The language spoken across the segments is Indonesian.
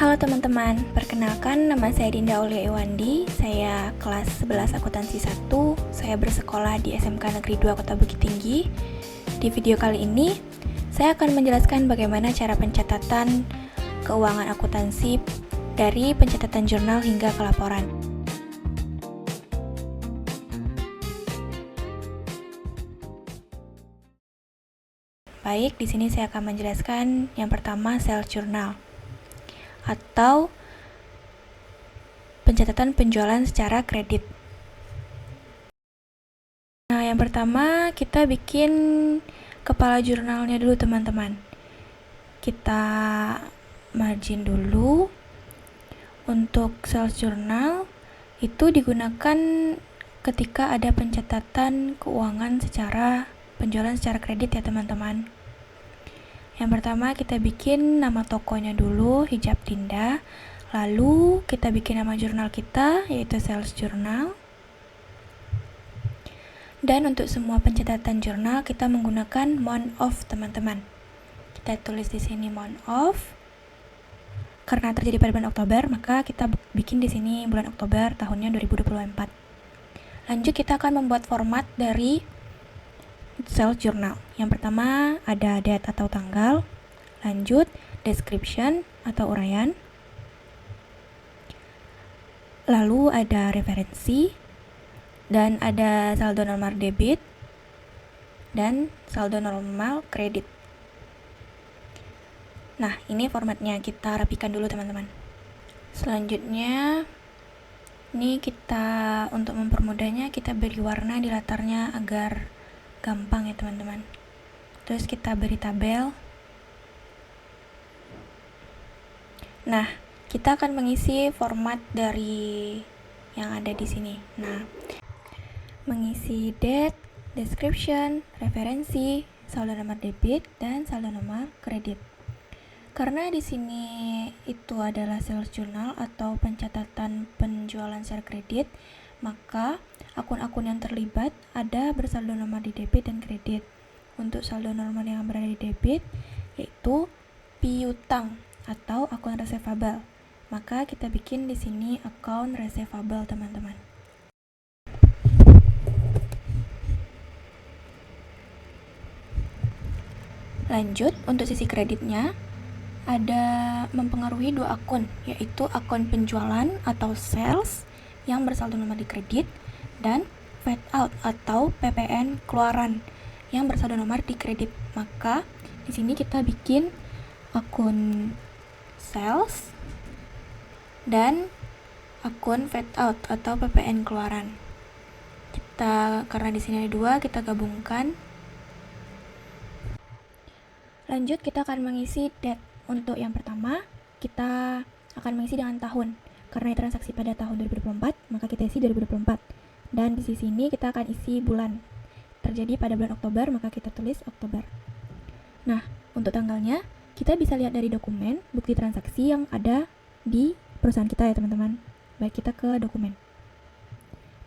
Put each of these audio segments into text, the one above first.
Halo teman-teman, perkenalkan nama saya Dinda Aulia Iwandi. Saya kelas 11 akuntansi 1. Saya bersekolah di SMK Negeri 2 Kota Bukit Tinggi. Di video kali ini, saya akan menjelaskan bagaimana cara pencatatan keuangan akuntansi dari pencatatan jurnal hingga ke laporan. Baik, di sini saya akan menjelaskan yang pertama sales journal atau pencatatan penjualan secara kredit. Nah, yang pertama kita bikin kepala jurnalnya dulu teman-teman. Kita margin dulu. Untuk sales journal itu digunakan ketika ada pencatatan keuangan secara penjualan secara kredit ya teman-teman. Yang pertama kita bikin nama tokonya dulu, Hijab Dinda. Lalu kita bikin nama jurnal kita, yaitu sales journal. Dan untuk semua pencatatan jurnal kita menggunakan month of teman-teman. Kita tulis di sini month of. Karena terjadi pada bulan Oktober, maka kita bikin di sini bulan Oktober tahunnya 2024. Lanjut kita akan membuat format dari sales journal. Yang pertama ada date atau tanggal, lanjut description atau uraian, lalu ada referensi, dan ada saldo normal debit dan saldo normal kredit. Nah, ini formatnya, kita rapikan dulu teman-teman. Selanjutnya ini kita untuk mempermudahnya kita beri warna di latarnya agar gampang ya teman-teman. Terus kita beri tabel. Nah, kita akan mengisi format dari yang ada di sini. Nah, mengisi date, description, referensi, saldo nomor debit dan saldo nomor kredit. Karena di sini itu adalah sales journal atau pencatatan penjualan secara kredit, maka akun-akun yang terlibat ada bersaldo normal di debit dan kredit. Untuk saldo normal yang berada di debit yaitu piutang atau akun receivable. Maka kita bikin di sini akun receivable teman-teman. Lanjut untuk sisi kreditnya ada mempengaruhi dua akun, yaitu akun penjualan atau sales yang bersaldo nomor di kredit dan fade out atau PPN keluaran yang bersaldo nomor di kredit. Maka di sini kita bikin akun sales dan akun fade out atau PPN keluaran. Karena di sini ada dua, kita gabungkan. Lanjut kita akan mengisi date. Untuk yang pertama, kita akan mengisi dengan tahun. Karena transaksi pada tahun 2024, maka kita isi 2024. Dan di sisi ini kita akan isi bulan. Terjadi pada bulan Oktober, maka kita tulis Oktober. Nah, untuk tanggalnya, kita bisa lihat dari dokumen bukti transaksi yang ada di perusahaan kita ya teman-teman. Baik, kita ke dokumen.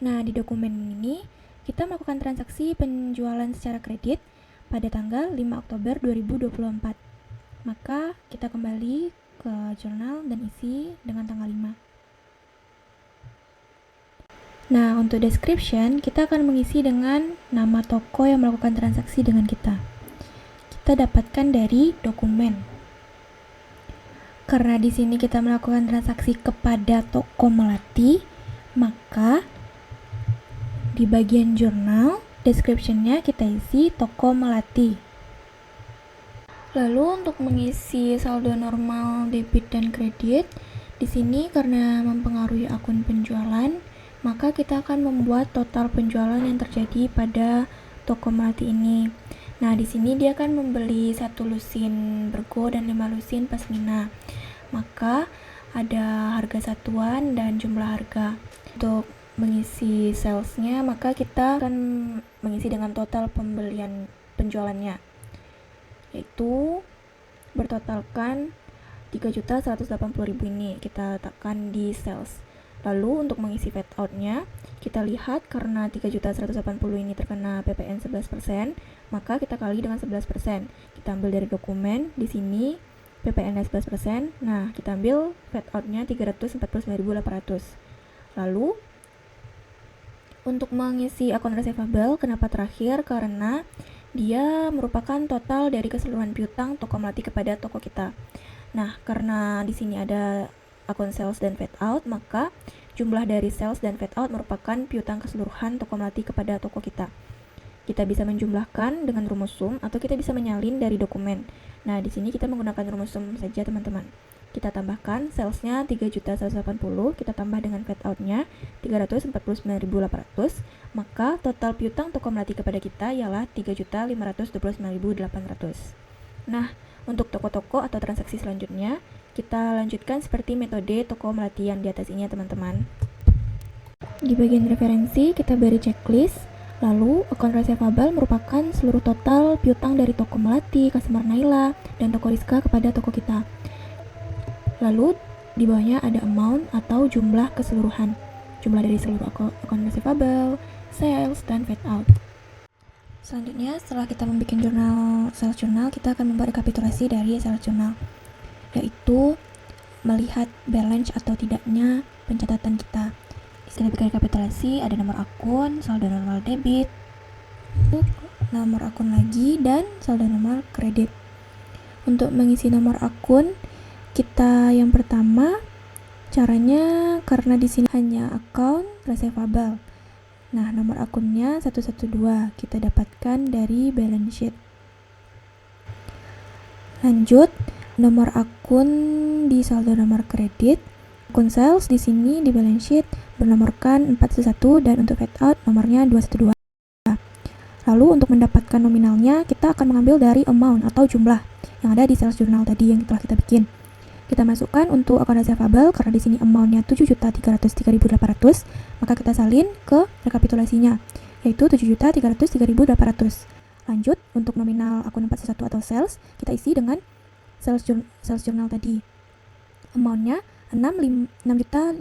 Nah, di dokumen ini, kita melakukan transaksi penjualan secara kredit pada tanggal 5 Oktober 2024. Maka kita kembali ke jurnal dan isi dengan tanggal 5. Nah, untuk description, kita akan mengisi dengan nama toko yang melakukan transaksi dengan kita. Kita dapatkan dari dokumen. Karena di sini kita melakukan transaksi kepada toko melati, maka di bagian jurnal, description-nya kita isi toko melati. Lalu untuk mengisi saldo normal debit dan kredit, di sini karena mempengaruhi akun penjualan, maka kita akan membuat total penjualan yang terjadi pada toko melati ini. Nah, di sini dia akan membeli 1 lusin bergo dan 5 lusin pasmina. Maka ada harga satuan dan jumlah harga. Untuk mengisi salesnya, maka kita akan mengisi dengan total pembelian penjualannya, yaitu bertotalkan 3.180.000 ini kita letakkan di sales. Lalu untuk mengisi fade out-nya, kita lihat karena 3.180 ini terkena PPN 11%, maka kita kali dengan 11%. Kita ambil dari dokumen, di sini PPNnya 11%. Nah, kita ambil fade out-nya 349.800. Lalu untuk mengisi akun receivable, kenapa terakhir? Karena dia merupakan total dari keseluruhan piutang toko melati kepada toko kita. Nah, karena di sini ada akun sales dan fade out, maka jumlah dari sales dan fade out merupakan piutang keseluruhan toko melati kepada toko kita. Kita bisa menjumlahkan dengan rumus sum atau kita bisa menyalin dari dokumen. Nah, di sini kita menggunakan rumus sum saja, teman-teman. Kita tambahkan salesnya 3.180, kita tambah dengan fade out-nya 349.800, maka total piutang toko melati kepada kita ialah 3.529.800. Nah, untuk toko-toko atau transaksi selanjutnya, kita lanjutkan seperti metode toko melati yang di atas ini ya, teman-teman. Di bagian referensi, kita beri checklist. Lalu, akun receivable merupakan seluruh total piutang dari toko melati, customer Naila, dan toko Rizka kepada toko kita. Lalu, di bawahnya ada amount atau jumlah keseluruhan. Jumlah dari seluruh akun receivable, sales, dan fade out. Selanjutnya, setelah kita membuat jurnal sales journal, kita akan membuat rekapitulasi dari sales journal, yaitu melihat balance atau tidaknya pencatatan kita. Kita bikin rekapitulasi, ada nomor akun, saldo normal debit, nomor akun lagi, dan saldo normal kredit. Untuk mengisi nomor akun, kita yang pertama caranya karena di sini hanya account receivable. Nah, nomor akunnya 112 kita dapatkan dari balance sheet. Lanjut, nomor akun di saldo nomor kredit. Akun sales di sini di balance sheet bernomorkan 411 dan untuk fade out nomornya 212. Lalu untuk mendapatkan nominalnya kita akan mengambil dari amount atau jumlah yang ada di sales journal tadi yang telah kita bikin. Kita masukkan untuk akun receivable karena di sini amountnya 7.303.800, maka kita salin ke rekapitulasinya yaitu 7.303.800. Lanjut untuk nominal akun 411 atau sales kita isi dengan sales journal tadi. Amountnya 6.580.000,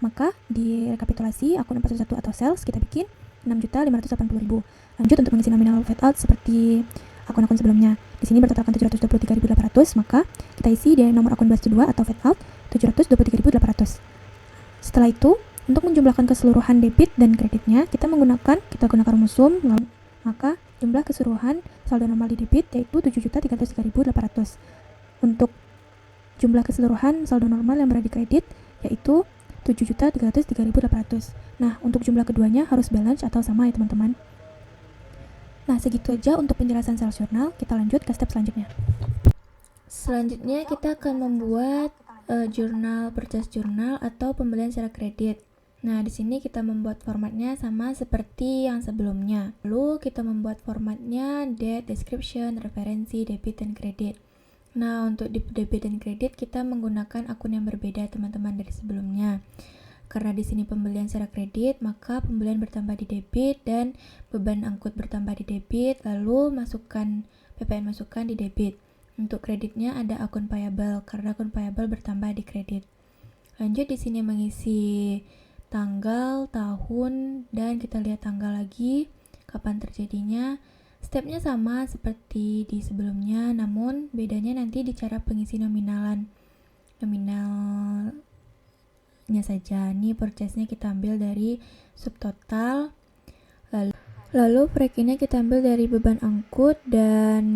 maka di rekapitulasi akun 411 atau sales kita bikin 6.580.000. Lanjut untuk mengisi nominal fade out seperti akun-akun sebelumnya. Di sini bertotalkan 723.800, maka kita isi di nomor akun 212 atau fade out 723.800. Setelah itu, untuk menjumlahkan keseluruhan debit dan kreditnya, kita gunakan rumus sum, maka jumlah keseluruhan saldo normal di debit yaitu 7.303.800. Untuk jumlah keseluruhan saldo normal yang berada di kredit yaitu 7.303.800. Nah, untuk jumlah keduanya harus balance atau sama ya, teman-teman. Nah, segitu aja untuk penjelasan sales journal. Kita lanjut ke step selanjutnya. Selanjutnya kita akan membuat jurnal purchase journal atau pembelian secara kredit. Nah, di sini kita membuat formatnya sama seperti yang sebelumnya. Lalu kita membuat formatnya date, description, referensi, debit, dan kredit. Nah, untuk di debit dan kredit kita menggunakan akun yang berbeda, teman-teman, dari sebelumnya. Karena di sini pembelian secara kredit, maka pembelian bertambah di debit dan beban angkut bertambah di debit, lalu PPN masukkan di debit. Untuk kreditnya ada akun payable karena akun payable bertambah di kredit. Lanjut di sini mengisi tanggal, tahun, dan kita lihat tanggal lagi kapan terjadinya. Stepnya sama seperti di sebelumnya, namun bedanya nanti di cara pengisi nominalnya saja. Ini purchase-nya kita ambil dari subtotal, lalu break-in-nya kita ambil dari beban angkut, dan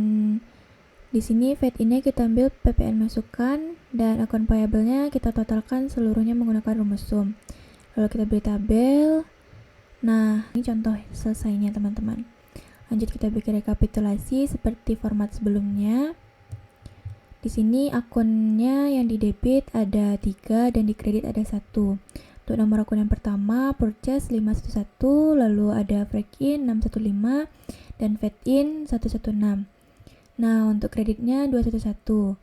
di sini fade-in-nya kita ambil PPN masukkan, dan akun payable-nya kita totalkan seluruhnya menggunakan rumus sum. Lalu kita beri tabel. Nah, ini contoh selesainya, teman-teman. Lanjut kita bikin rekapitulasi seperti format sebelumnya. Di sini akunnya yang di debit ada 3 dan di kredit ada 1. Untuk nomor akun yang pertama purchase 511, lalu ada break-in 615 dan fade-in 116. Nah, untuk kreditnya 211.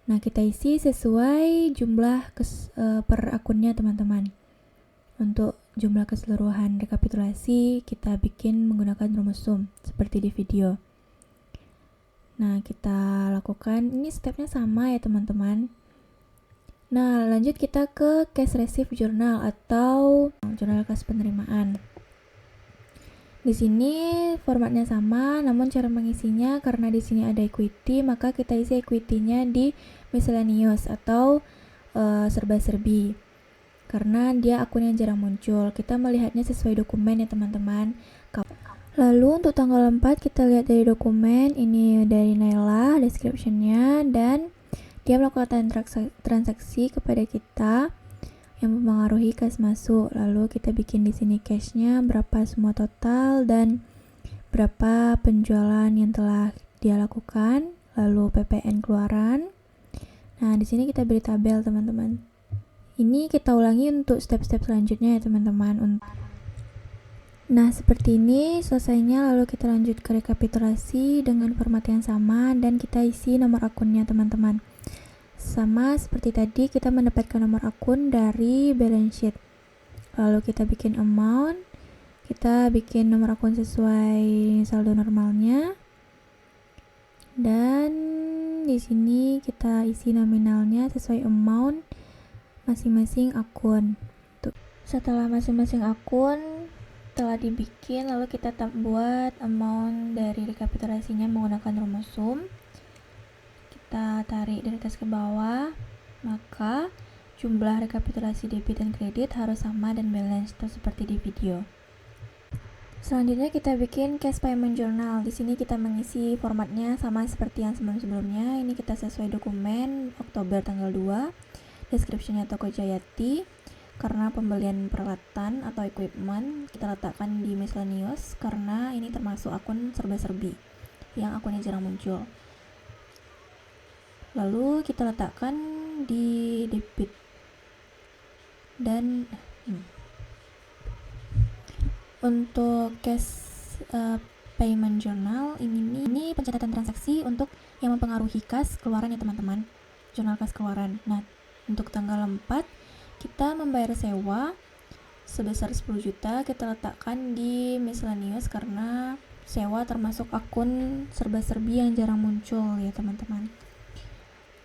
Nah, kita isi sesuai jumlah per akunnya, teman-teman. Untuk jumlah keseluruhan rekapitulasi kita bikin menggunakan rumus sum seperti di video. Nah, kita lakukan, ini stepnya sama ya, teman-teman. Nah, lanjut kita ke cash receipt journal atau jurnal kas penerimaan. Di sini formatnya sama, namun cara mengisinya karena di sini ada equity, maka kita isi equity-nya di miscellaneous atau serba-serbi. Karena dia akun yang jarang muncul, kita melihatnya sesuai dokumen ya teman-teman. Lalu untuk tanggal 4 kita lihat dari dokumen, ini dari Naila description-nya, dan dia melakukan transaksi kepada kita yang mempengaruhi cash masuk. Lalu kita bikin di sini cash-nya berapa semua total dan berapa penjualan yang telah dia lakukan, lalu PPN keluaran. Nah, di sini kita beri tabel teman-teman. Ini kita ulangi untuk step-step selanjutnya ya teman-teman. Nah, seperti ini selesainya, lalu kita lanjut ke rekapitulasi dengan format yang sama dan kita isi nomor akunnya teman-teman. Sama seperti tadi, kita mendapatkan nomor akun dari balance sheet. Lalu kita bikin amount, kita bikin nomor akun sesuai saldo normalnya. Dan di sini kita isi nominalnya sesuai amount masing-masing akun. Setelah masing-masing akun telah dibikin, lalu kita buat amount dari rekapitulasinya menggunakan rumus sum. Kita tarik dari atas ke bawah, maka jumlah rekapitulasi debit dan kredit harus sama dan balance seperti di video. Selanjutnya kita bikin cash payment journal. Di sini kita mengisi formatnya sama seperti yang sebelum-sebelumnya. Ini kita sesuai dokumen Oktober tanggal 2. Description-nya Toko Jayati. Karena pembelian peralatan atau equipment kita letakkan di miscellaneous karena ini termasuk akun serba-serbi yang akunnya jarang muncul. Lalu kita letakkan di debit dan untuk cash payment journal ini pencatatan transaksi untuk yang mempengaruhi kas keluaran ya teman-teman, jurnal kas keluaran. Nah, untuk tanggal 4 kita membayar sewa sebesar 10 juta, kita letakkan di miscellaneous karena sewa termasuk akun serba-serbi yang jarang muncul ya teman-teman.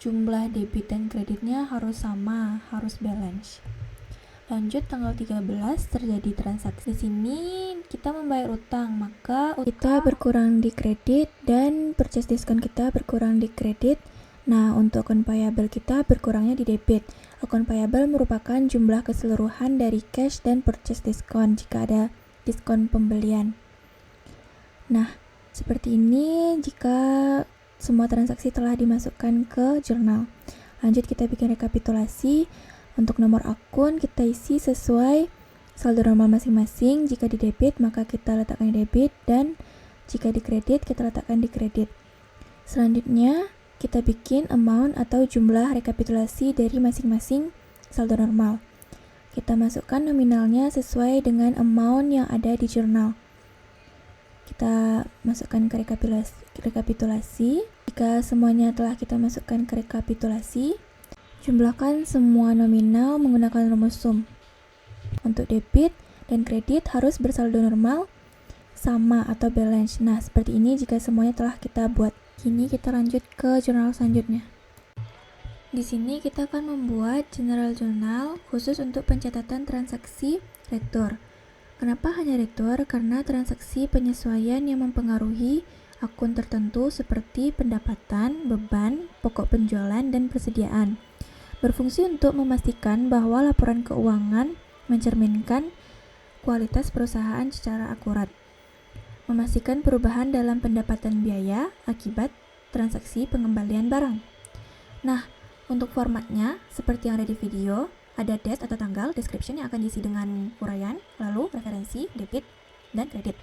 Jumlah debit dan kreditnya harus sama, harus balance. Lanjut tanggal 13 terjadi transaksi. Di sini kita membayar utang, maka kita berkurang di kredit dan purchase discount kita berkurang di kredit. Nah, untuk akun payable kita berkurangnya di debit. Akun payable merupakan jumlah keseluruhan dari cash dan purchase discount jika ada diskon pembelian. Nah, seperti ini jika semua transaksi telah dimasukkan ke jurnal. Lanjut kita bikin rekapitulasi. Untuk nomor akun kita isi sesuai saldo normal masing-masing. Jika di debit maka kita letakkan di debit, dan jika di kredit kita letakkan di kredit. Selanjutnya kita bikin amount atau jumlah rekapitulasi dari masing-masing saldo normal. Kita masukkan nominalnya sesuai dengan amount yang ada di jurnal. Kita masukkan ke rekapitulasi. Jika semuanya telah kita masukkan ke rekapitulasi, jumlahkan semua nominal menggunakan rumus sum. Untuk debit dan kredit harus bersaldo normal sama atau balance. Nah, seperti ini jika semuanya telah kita buat. Kini kita lanjut ke jurnal selanjutnya. Di sini kita akan membuat general journal khusus untuk pencatatan transaksi retur. Kenapa hanya retur? Karena transaksi penyesuaian yang mempengaruhi akun tertentu seperti pendapatan, beban, pokok penjualan, dan persediaan. Berfungsi untuk memastikan bahwa laporan keuangan mencerminkan kualitas perusahaan secara akurat. Memastikan perubahan dalam pendapatan biaya akibat transaksi pengembalian barang. Nah, untuk formatnya seperti yang ada di video, ada date atau tanggal, description yang akan diisi dengan uraian, lalu referensi, debit, dan kredit.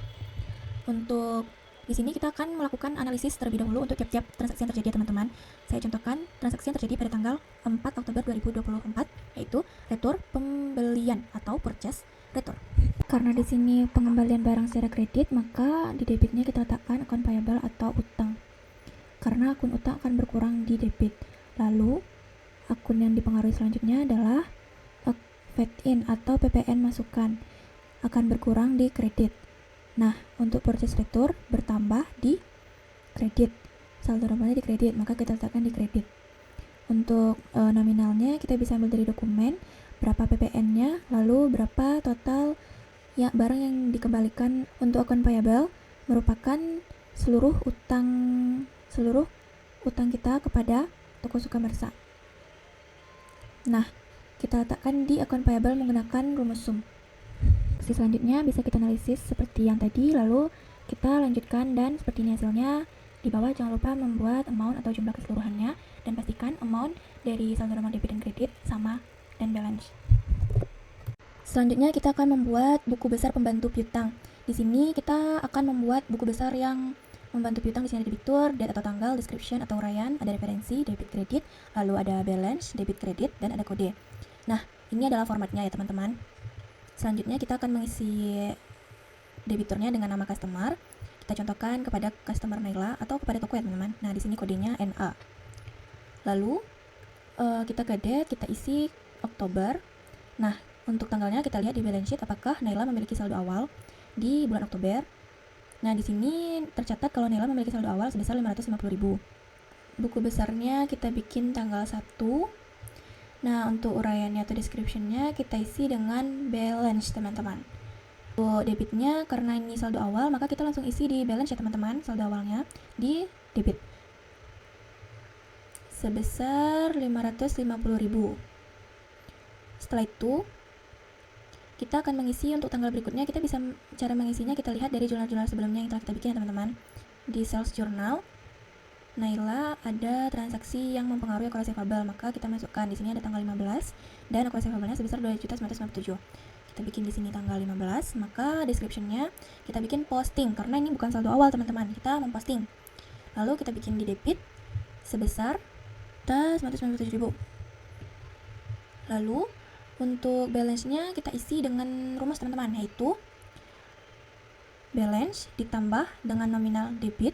Untuk di sini kita akan melakukan analisis terlebih dahulu untuk tiap-tiap transaksi yang terjadi ya teman-teman. Saya contohkan transaksi yang terjadi pada tanggal 4 Oktober 2024, yaitu retur pembelian atau purchase retur. Karena di sini pengembalian barang secara kredit, maka di debitnya kita letakkan akun payable atau utang. Karena akun utang akan berkurang di debit. Lalu akun yang dipengaruhi selanjutnya adalah fade-in atau PPN masukan, akan berkurang di kredit. Nah, untuk purchase retur bertambah di kredit. Saldo normalnya di kredit, maka kita letakkan di kredit. Untuk nominalnya kita bisa ambil dari dokumen berapa PPN-nya, lalu berapa total Ya, barang yang dikembalikan untuk akun payable merupakan seluruh utang kita kepada toko Sukamersa. Nah, kita letakkan di akun payable menggunakan rumus sum. Selanjutnya bisa kita analisis seperti yang tadi, lalu kita lanjutkan dan seperti ini hasilnya. Di bawah jangan lupa membuat amount atau jumlah keseluruhannya dan pastikan amount dari saldo normal debit dan kredit sama dan balance. Selanjutnya kita akan membuat buku besar pembantu piutang. Di sini kita akan membuat buku besar yang membantu piutang. Di sini ada debitur, date atau tanggal, description atau uraian, ada referensi, debit kredit, lalu ada balance, debit kredit, dan ada kode. Nah, ini adalah formatnya ya teman-teman. Selanjutnya kita akan mengisi debiturnya dengan nama customer. Kita contohkan kepada customer Naila atau kepada toko ya teman-teman. Nah, di sini kodenya NA. Lalu kita ke date, kita isi Oktober. Nah, untuk tanggalnya kita lihat di balance sheet apakah Naila memiliki saldo awal di bulan Oktober. Nah, di sini tercatat kalau Naila memiliki saldo awal sebesar 550.000. Buku besarnya kita bikin tanggal 1. Nah, untuk uraiannya atau description-nya kita isi dengan balance teman-teman. Untuk debitnya, karena ini saldo awal, maka kita langsung isi di balance ya teman-teman, saldo awalnya di debit sebesar 550.000. Setelah itu kita akan mengisi untuk tanggal berikutnya. Kita bisa cara mengisinya kita lihat dari jurnal-jurnal sebelumnya yang telah kita bikin ya teman-teman. Di sales journal Naila ada transaksi yang mempengaruhi account receivable, maka kita masukkan di sini ada tanggal 15 dan account receivable-nya sebesar 2.997. Kita bikin di sini tanggal 15, maka description-nya kita bikin posting karena ini bukan saldo awal teman-teman, kita memposting. Lalu kita bikin di debit sebesar 997.000. Lalu untuk balance-nya kita isi dengan rumus teman-teman, yaitu balance ditambah dengan nominal debit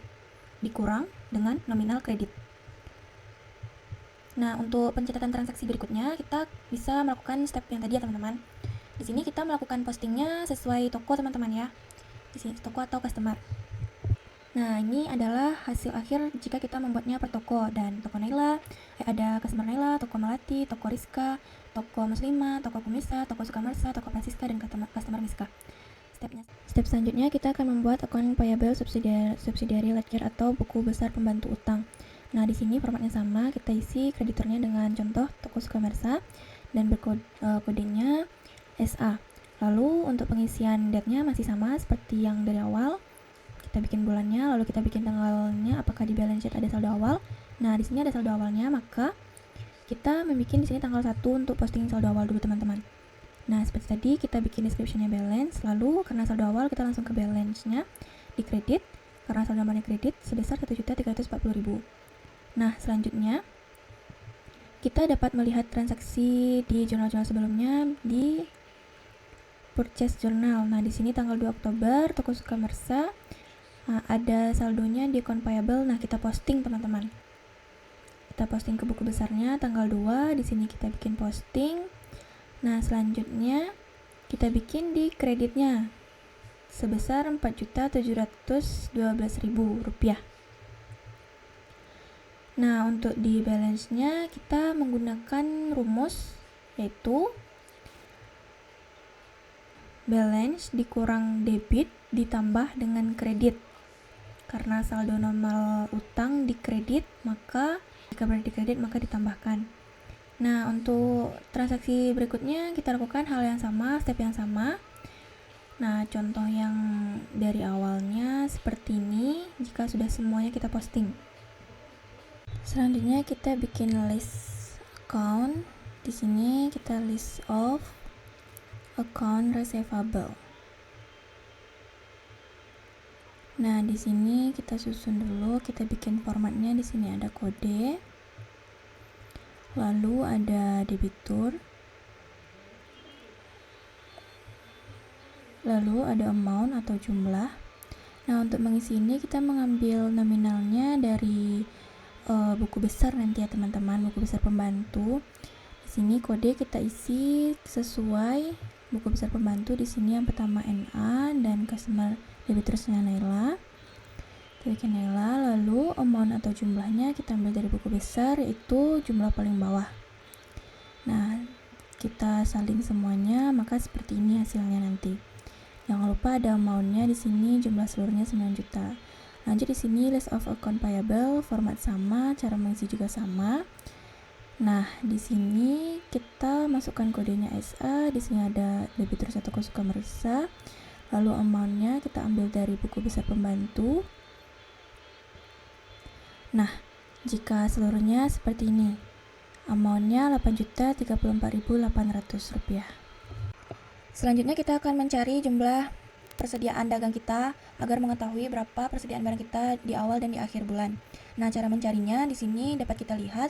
dikurang dengan nominal kredit. Nah, untuk pencatatan transaksi berikutnya kita bisa melakukan step yang tadi ya teman-teman. Di sini kita melakukan postingnya sesuai toko teman-teman ya. Di sini toko atau customer. Nah, ini adalah hasil akhir jika kita membuatnya per toko, dan toko Naila, ada customer Naila, toko Melati, toko Rizka, toko Muslimah, toko Kumisa, toko Sukamersa, toko Francisca, dan customer Miska. Step selanjutnya kita akan membuat akun payable subsidiary ledger atau buku besar pembantu utang. Nah, di sini formatnya sama, kita isi krediturnya dengan contoh toko Sukamersa dan kodenya SA. Lalu untuk pengisian date-nya masih sama seperti yang dari awal. Kita bikin bulannya, lalu kita bikin tanggalnya, apakah di balance sheet ada saldo awal. Nah, di sini ada saldo awalnya, maka kita membuat di sini tanggal 1 untuk posting saldo awal dulu teman-teman. Nah, seperti tadi kita bikin description-nya balance, lalu karena saldo awal kita langsung ke balance-nya di kredit, karena saldo awalnya kredit sebesar 1.340.000. Nah, selanjutnya kita dapat melihat transaksi di jurnal-jurnal sebelumnya di purchase journal. Nah, di sini tanggal 2 Oktober toko Sukamersa ada saldonya di account payable. Nah, kita posting teman-teman. Kita posting ke buku besarnya tanggal 2. Di sini kita bikin posting. Nah, selanjutnya kita bikin di kreditnya sebesar 4.712.000 rupiah. Nah, untuk di balance-nya kita menggunakan rumus yaitu balance dikurang debit ditambah dengan kredit. Karena saldo normal utang di kredit, maka jika berada di kredit maka ditambahkan. Nah, untuk transaksi berikutnya kita lakukan hal yang sama, step yang sama. Nah, contoh yang dari awalnya seperti ini jika sudah semuanya kita posting. Selanjutnya kita bikin list account. Di sini kita list of account receivable. Nah, di sini kita susun dulu, kita bikin formatnya. Di sini ada kode. Lalu ada debitur. Lalu ada amount atau jumlah. Nah, untuk mengisi ini kita mengambil nominalnya dari buku besar nanti ya teman-teman, buku besar pembantu. Di sini kode kita isi sesuai buku besar pembantu. Di sini yang pertama NA dan customer debitorsnya Naila. Kita bikin Naila, lalu amount atau jumlahnya kita ambil dari buku besar, yaitu jumlah paling bawah. Nah, kita salin semuanya, maka seperti ini hasilnya nanti. Jangan lupa ada amount-nya di sini, jumlah seluruhnya 9 juta. Lanjut di sini list of account payable, format sama, cara mengisi juga sama. Nah, di sini kita masukkan kodenya SA, di sini ada debitur 1 customer visa. Lalu amount-nya kita ambil dari buku besar pembantu. Nah, jika seluruhnya seperti ini. Amount-nya Rp8.034.800. Selanjutnya kita akan mencari jumlah persediaan dagang kita agar mengetahui berapa persediaan barang kita di awal dan di akhir bulan. Nah, cara mencarinya di sini dapat kita lihat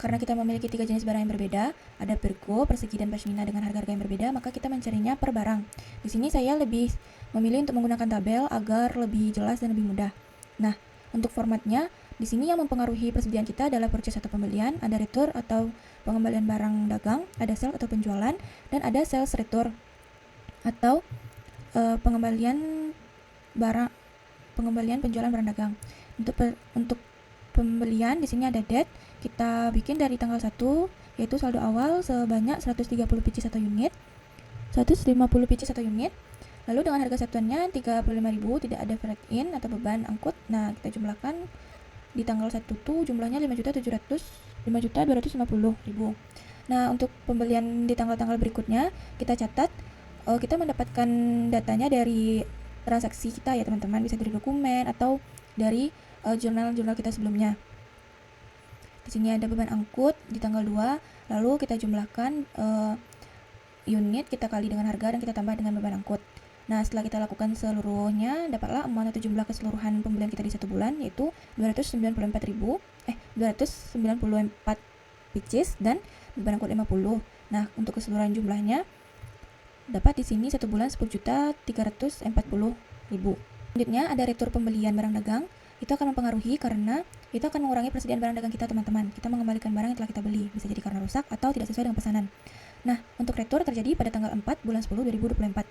karena kita memiliki 3 jenis barang yang berbeda, ada pergo, persegi, dan pashmina dengan harga-harga yang berbeda, maka kita mencarinya per barang. Di sini saya lebih memilih untuk menggunakan tabel agar lebih jelas dan lebih mudah. Nah, untuk formatnya, di sini yang mempengaruhi persediaan kita adalah purchase atau pembelian, ada retur atau pengembalian barang dagang, ada sales atau penjualan, dan ada sales retur atau pengembalian penjualan barang dagang. Untuk pembelian di sini ada date, kita bikin dari tanggal 1 yaitu saldo awal sebanyak 130 pieces atau unit, 150 pieces atau unit. Lalu dengan harga satuannya 35.000, tidak ada freight in atau beban angkut. Nah, kita jumlahkan di tanggal 1 tuh jumlahnya 5.250.000. Nah, untuk pembelian di tanggal-tanggal berikutnya kita catat, kita mendapatkan datanya dari transaksi kita ya teman-teman, bisa dari dokumen atau dari jurnal-jurnal kita sebelumnya. Di sini ada beban angkut di tanggal 2, lalu kita jumlahkan unit, kita kali dengan harga dan kita tambah dengan beban angkut. Nah, setelah kita lakukan seluruhnya, dapatlah amount atau jumlah keseluruhan pembelian kita di 1 bulan yaitu 294 pieces dan beban angkut 50. Nah, untuk keseluruhan jumlahnya dapat di sini 1 bulan 10.340.000. Selanjutnya ada retur pembelian barang dagang. Itu akan mempengaruhi karena itu akan mengurangi persediaan barang dagang kita, teman-teman. Kita mengembalikan barang yang telah kita beli, bisa jadi karena rusak atau tidak sesuai dengan pesanan. Nah, untuk retur terjadi pada tanggal 4 bulan 10 2024.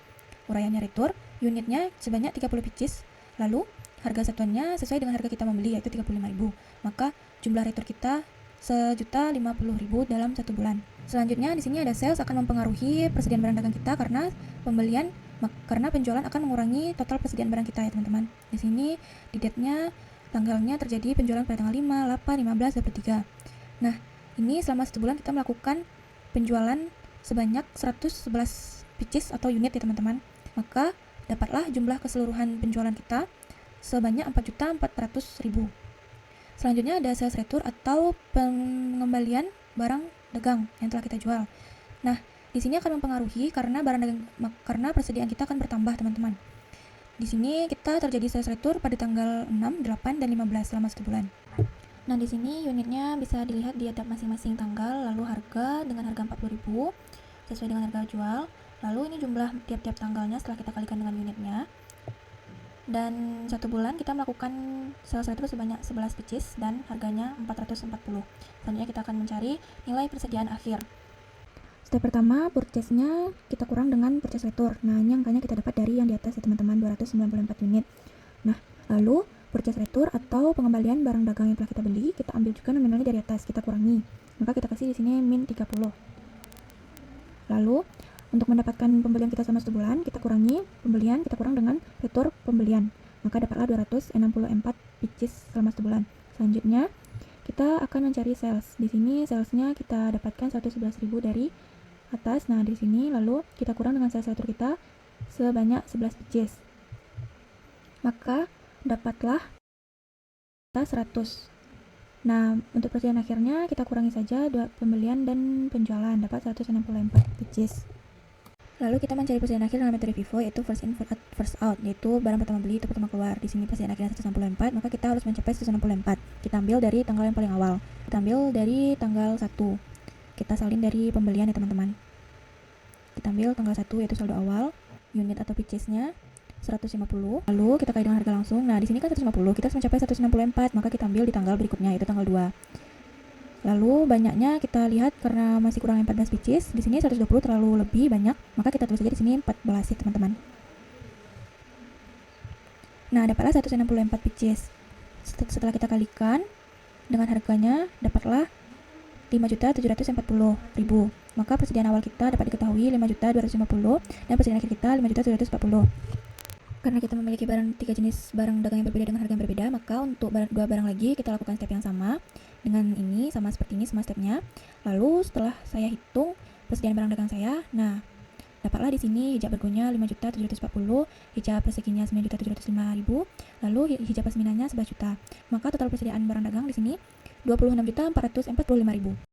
Uraiannya retur, unitnya sebanyak 30 pieces, lalu harga satuannya sesuai dengan harga kita membeli yaitu 35.000. Maka jumlah retur kita 1.050.000 dalam 1 bulan. Selanjutnya di sini ada sales akan mempengaruhi persediaan barang dagang kita karena penjualan akan mengurangi total persediaan barang kita ya teman-teman. Di sini di date-nya tanggalnya terjadi penjualan pada tanggal 5, 8, 15, 23. Nah, ini selama 1 bulan kita melakukan penjualan sebanyak 111 pieces atau unit ya teman-teman. Maka dapatlah jumlah keseluruhan penjualan kita sebanyak 4.400.000. Selanjutnya ada sales retur atau pengembalian barang dagang yang telah kita jual. Nah, di sini akan mempengaruhi karena persediaan kita akan bertambah, teman-teman. Di sini kita terjadi sales retur pada tanggal 6, 8, dan 15 selama 1 bulan. Nah, di sini unitnya bisa dilihat di atap masing-masing tanggal, lalu harga dengan harga 40.000 sesuai dengan harga jual. Lalu ini jumlah tiap-tiap tanggalnya setelah kita kalikan dengan unitnya. Dan 1 bulan kita melakukan sales retur sebanyak 11 pieces dan harganya 440. Selanjutnya kita akan mencari nilai persediaan akhir. Step pertama, purchase-nya kita kurang dengan purchase retur. Nah, ini angkanya kita dapat dari yang di atas ya teman-teman, 294 unit. Nah, lalu purchase retur atau pengembalian barang dagang yang telah kita beli, kita ambil juga nominalnya dari atas, kita kurangi. Maka kita kasih di sini min 30. Lalu untuk mendapatkan pembelian kita selama 1 bulan, kita kurangi pembelian, kita kurang dengan retur pembelian. Maka dapatlah 264 pieces selama 1 bulan. Selanjutnya, kita akan mencari sales. Di sini salesnya kita dapatkan 111.000 dari atas. Nah, di sini lalu kita kurang dengan sales retur kita sebanyak 11 pieces. Maka dapatlah kita 100. Nah, untuk persediaan akhirnya kita kurangi saja pembelian dan penjualan, dapat 164 pieces. Lalu kita mencari persediaan akhir dengan metode FIFO, yaitu first in first out, yaitu barang pertama beli itu pertama keluar. Di sini persediaan akhirnya 164, maka kita harus mencapai 164. Kita ambil dari tanggal yang paling awal. Kita ambil dari tanggal 1. Kita salin dari pembelian ya teman-teman. Kita ambil tanggal 1 yaitu saldo awal, unit atau pieces-nya 150. Lalu kita kali dengan harga langsung. Nah, di sini kan 150, kita harus mencapai 164, maka kita ambil di tanggal berikutnya yaitu tanggal 2. Lalu banyaknya kita lihat karena masih kurang 14 pieces. Di sini 120 terlalu lebih banyak, maka kita tulis saja di sini 14 ya teman-teman. Nah, dapatlah 164 pieces. Setelah kita kalikan dengan harganya, dapatlah 5.740.000. Maka persediaan awal kita dapat diketahui 5.250 dan persediaan akhir kita 5.740. Karena kita memiliki tiga jenis barang dagang yang berbeda dengan harga yang berbeda, maka untuk dua barang lagi kita lakukan step yang sama dengan ini, sama seperti ini semua stepnya. Lalu setelah saya hitung persediaan barang dagang saya, nah dapatlah di sini hijab bergonya 5.740, hijab perseginya 9.705.000, lalu hijab pasminanya 11 juta. Maka total persediaan barang dagang di sini 26.445.000.